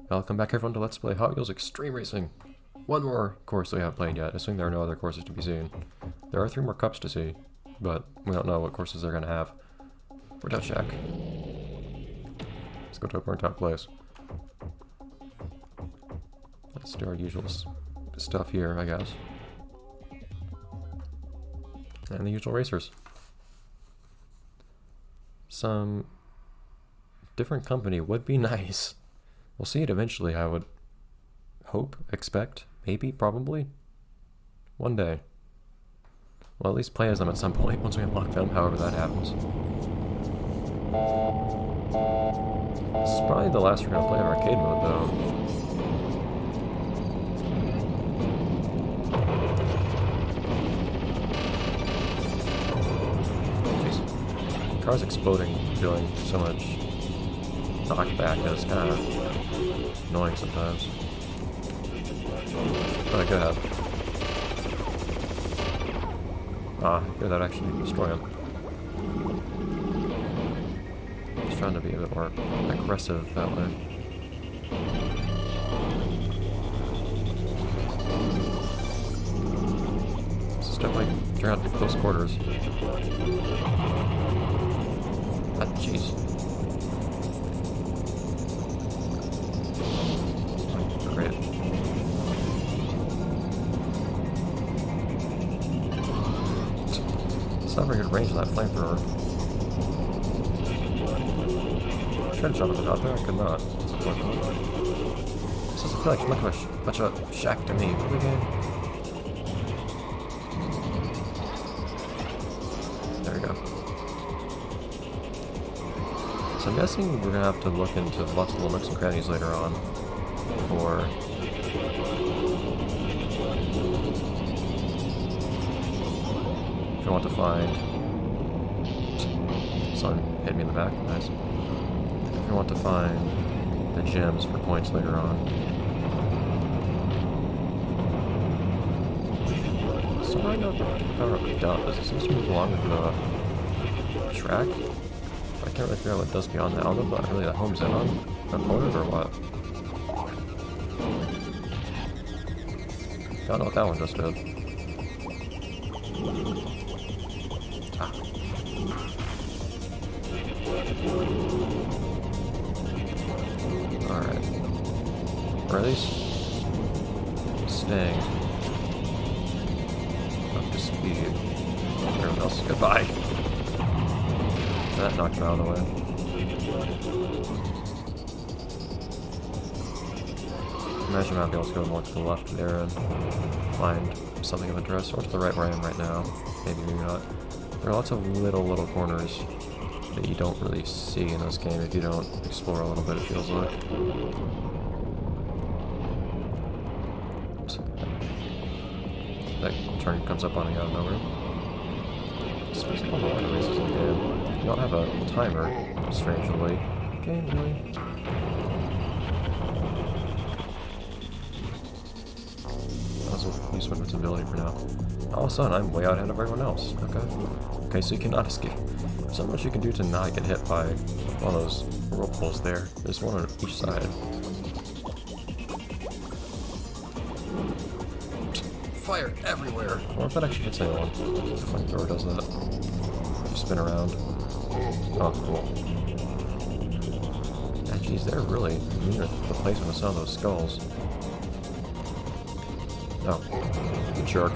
Welcome back everyone to Let's Play Hot Wheels Extreme Racing. One more course that we haven't played yet. Assuming there are no other courses to be seen. There are 3 more cups to see, but we don't know what courses they're going to have. Burnt Shack. Let's go to a burnt out place. Let's do our usual stuff here, I guess. And the usual racers. Some different company would be nice. We'll see it eventually, I would hope, expect, maybe, probably. One day. Well, at least play as them at some point, once we unlock them, however that happens. This is probably the last we're going to play of arcade mode, though. Jeez. Car's exploding, doing so much knockback that it's kind of annoying sometimes. Oh, go ahead. Ah, I fear that actually destroy him. I was trying to be a bit more aggressive that way. This is definitely turning out to be close quarters. Ah, jeez. Great. It's not very good range of that flamethrower. I tried to jump at the top there, I could not. This doesn't feel like much of a shack to me. What again? There we go. So I'm guessing we're gonna have to look into lots of little nooks and crannies later on for if you want to find someone hit me in the back, nice. If you want to find the gems for points later on. So I know the power up does. It seems to move along with the track. I can't really figure out what it does beyond that. I don't know if that really homes in on opponent or what. I don't know what that one just did. Ah. Alright. Or at least staying up to speed. Everyone else, goodbye. That knocked him out of the way. Imagine I might be able to go more to the left there and find something of interest, or to the right where I am right now. Maybe, maybe not. There are lots of little corners that you don't really see in this game if you don't explore a little bit, it feels like. That turn comes up on you out of nowhere. It's like all the water races in the game. You don't have a timer, strangely. Game, really? Use invincibility for now. All of a sudden, I'm way out ahead of everyone else. Okay. Okay, so you cannot escape. There's not much you can do to not get hit by one of those whirlpools there. There's one on each side. Fire everywhere! I wonder if that actually hits anyone. The flamethrower does that. You spin around. Oh, cool. Yeah, geez, they're really near the placement of some of those skulls. Oh, you jerk.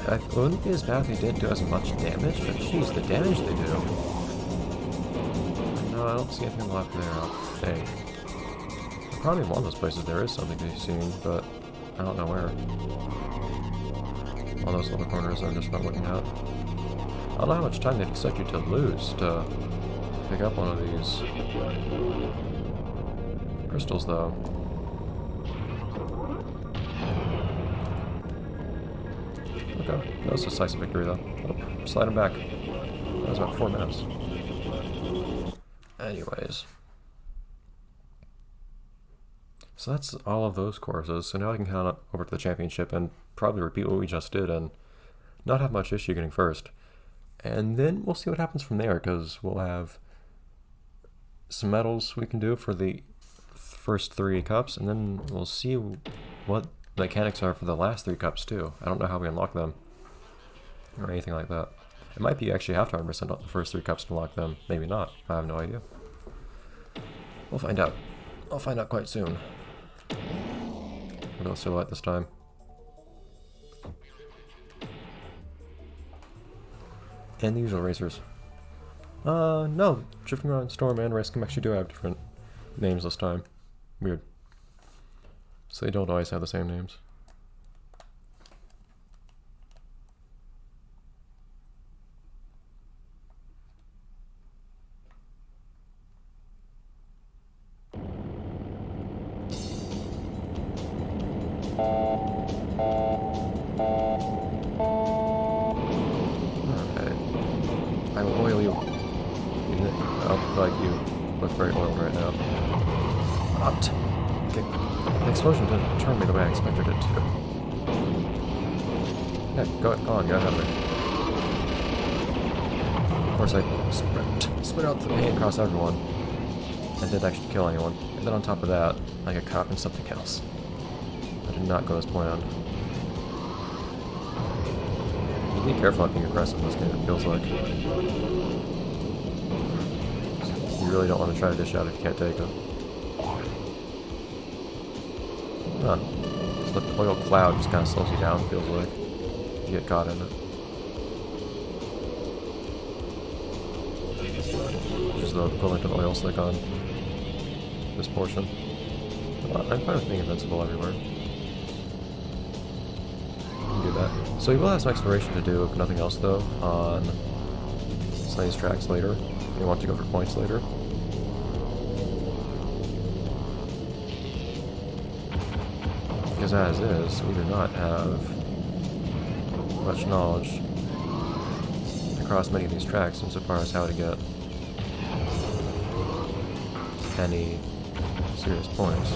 It wouldn't be as bad if they didn't do as much damage, but jeez, the damage they do. No, I don't see anything left there, I don't think. Probably in one of those places there is something to be seen, but I don't know where. All those little corners I'm just not looking at. I don't know how much time they'd expect you to lose to pick up one of these crystals, though. Okay, that was a decisive victory, though. Oh, slide him back. That was about 4 minutes. Anyways. So that's all of those courses. So now I can count up over to the championship and probably repeat what we just did and not have much issue getting first. And then we'll see what happens from there, because we'll have some medals we can do for the first 3 cups, and then we'll see what the mechanics are for the last 3 cups too. I don't know how we unlock them or anything like that. It might be you actually have to 100% the first 3 cups to unlock them. Maybe not. I have no idea. We'll find out. I'll find out quite soon. We'll go silhouette this time. And the usual racers. No. Drifting Around Storm and Racecam actually do have different names this time. Weird. So they don't always have the same names. Alright. I will oil you. Oh, like you look very oiled right now. Opt. Okay. The explosion didn't turn me the way I expected it to. Yeah, go on, go ahead. Of course, I spit out the paint across everyone. I didn't actually kill anyone. And then on top of that, I got caught in something else. I did not go as planned. You be careful not being aggressive in this game, it feels like. You really don't want to try to dish out if you can't take it. Come on. It's like the oil cloud just kind of slows you down, feels like. You get caught in it. Just the equivalent of oil slick on this portion. I'm fine with being invincible everywhere. You can do that. So you will have some exploration to do, if nothing else though, on some of these tracks later. You want to go for points later. Because as is, we do not have much knowledge across many of these tracks insofar as how to get any serious points.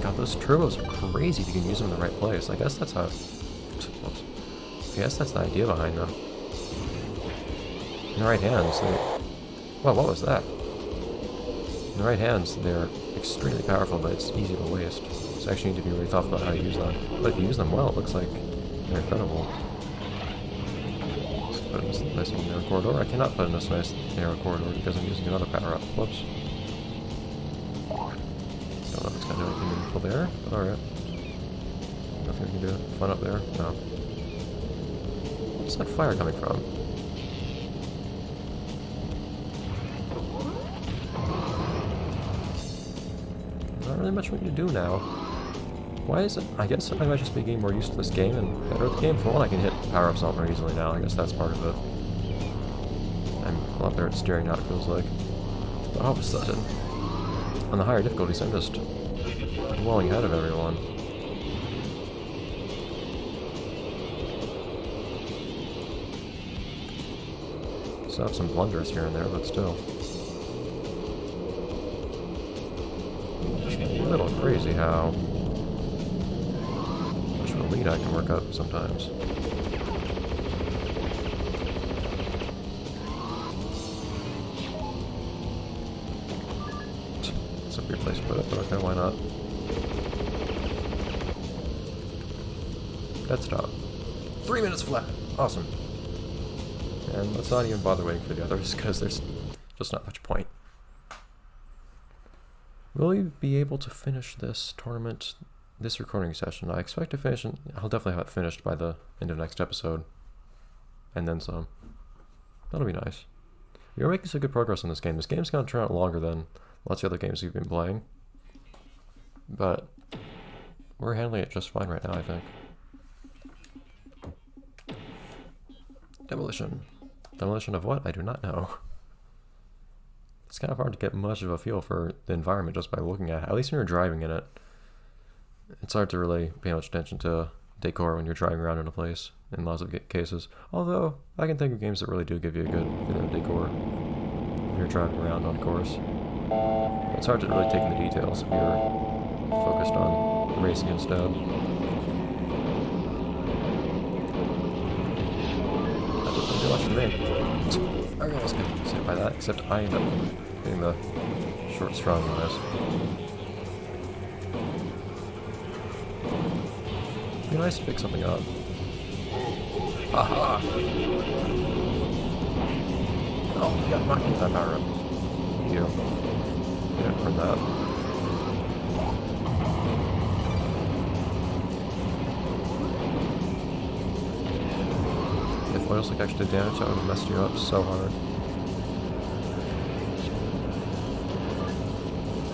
God, those turbos are crazy if you can use them in the right place. I guess that's how... Oops. I guess that's the idea behind them. In the right hands, they... Well, what was that? In the right hands, they're extremely powerful, but it's easy to waste. So actually you need to be really thoughtful about how you use them. But if you use them well, it looks like they're incredible. Let's put in this nice little narrow corridor. I cannot put in this nice narrow corridor because I'm using another power-up. Whoops. Don't know if it's going to do anything meaningful there, but alright. Nothing we can do fun up there? No. Where's that fire coming from? Not really much we can do now. Why is it? I guess I might just be getting more used to this game and better at the game. For one, I can hit power-ups a lot more easily now. I guess that's part of it. I'm a lot better at steering now, it feels like. But all of a sudden, on the higher difficulties, I'm just blowing ahead of everyone. Still have some blunders here and there, but still. It's a little crazy how much of a lead I can work up sometimes. It's a weird place to put it, but okay, why not? Dead stop. 3 minutes flat! Awesome. And let's not even bother waiting for the others, because there's just not much point. Will we be able to finish this tournament, this recording session? I expect to finish it. I'll definitely have it finished by the end of next episode. And then some. That'll be nice. We are making some good progress on this game. This game's going to turn out longer than lots of other games we've been playing. But we're handling it just fine right now, I think. Demolition. Demolition of what? I do not know. It's kind of hard to get much of a feel for the environment just by looking at it. At least when you're driving in it. It's hard to really pay much attention to decor when you're driving around in a place, in lots of cases. Although, I can think of games that really do give you a good feel of decor when you're driving around on course. It's hard to really take in the details if you're focused on racing instead. too much for me. I almost get hit by that, except I end up getting the short strong on this. It'd be nice to pick something up. Aha! Oh, yeah, knocked into that power up. You didn't earn that. If oils like actually did damage, that would have messed you up so hard.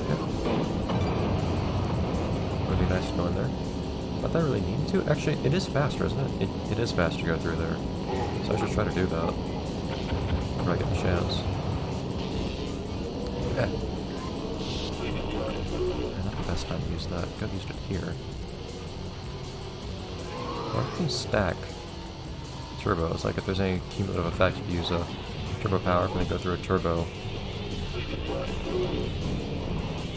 Yep. Would be nice to go in there. But that really needed to. Actually, it is faster, isn't it? It is faster to go through there. So I should try to do that. If I get the chance. Yeah. Not the best time to use that. Could have used it here. Or I can stack turbos. Like if there's any cumulative effect, if you use a turbo power, when they go through a turbo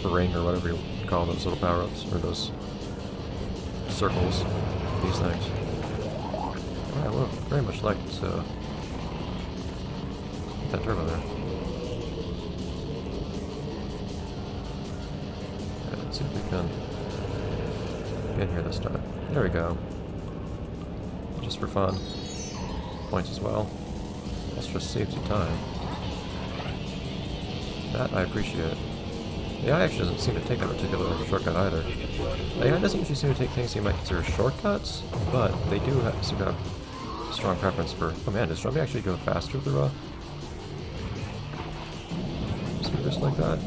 ring or whatever you call those little power-ups, or those circles, these things. I would very much like to get that turbo there. Right, let's see if we can get in here this time. There we go. Just for fun. Points as well. Also just saves you time. That I appreciate. The AI actually doesn't seem to take that particular shortcut either. The AI doesn't usually seem to take things you might consider shortcuts, but they do seem to have a strong preference for... Oh man, does Strumby actually go faster through speakers like that?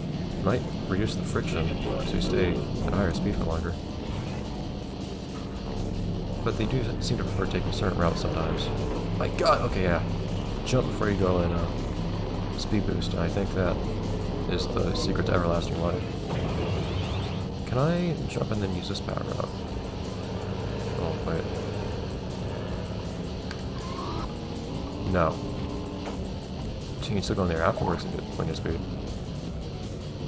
Might reduce the friction so you stay at a higher speed for longer. But they do seem to prefer taking certain routes sometimes. My god, okay, yeah. Jump before you go in speed boost, and I think that is the secret to everlasting life. Can I jump and then use this power up? Oh, wait. No. So you can still go in there afterwards and get plenty of speed.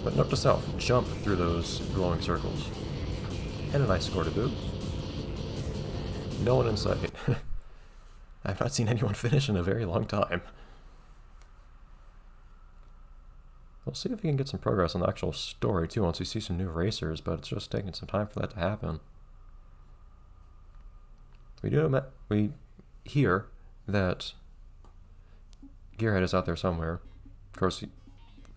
But note to self, jump through those glowing circles. And a nice score to boot. No one in sight. I've not seen anyone finish in a very long time. We'll see if we can get some progress on the actual story too once we see some new racers, but it's just taking some time for that to happen. We hear that Gearhead is out there somewhere. Of course, if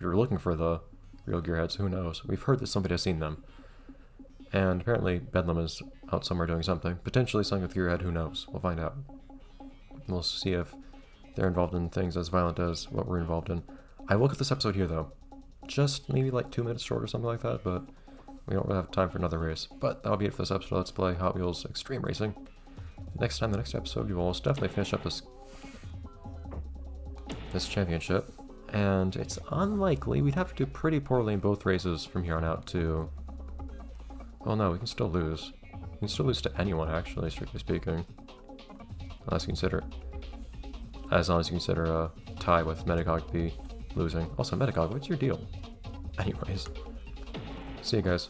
you're looking for the real Gearheads, who knows? We've heard that somebody has seen them. And apparently Bedlam is out somewhere doing something. Potentially something with Gearhead, who knows? We'll find out. We'll see if they're involved in things as violent as what we're involved in. I will cut this episode here, though. Just maybe like 2 minutes short or something like that, but we don't really have time for another race. But that'll be it for this episode. Let's play Hot Wheels Extreme Racing. Next time, the next episode, we will most definitely finish up this championship. And it's unlikely we'd have to do pretty poorly in both races from here on out to... Well, no, we can still lose. We can still lose to anyone, actually, strictly speaking. As long as you consider a tie with Metacog be losing. Also, Metacog, what's your deal? Anyways, see you guys.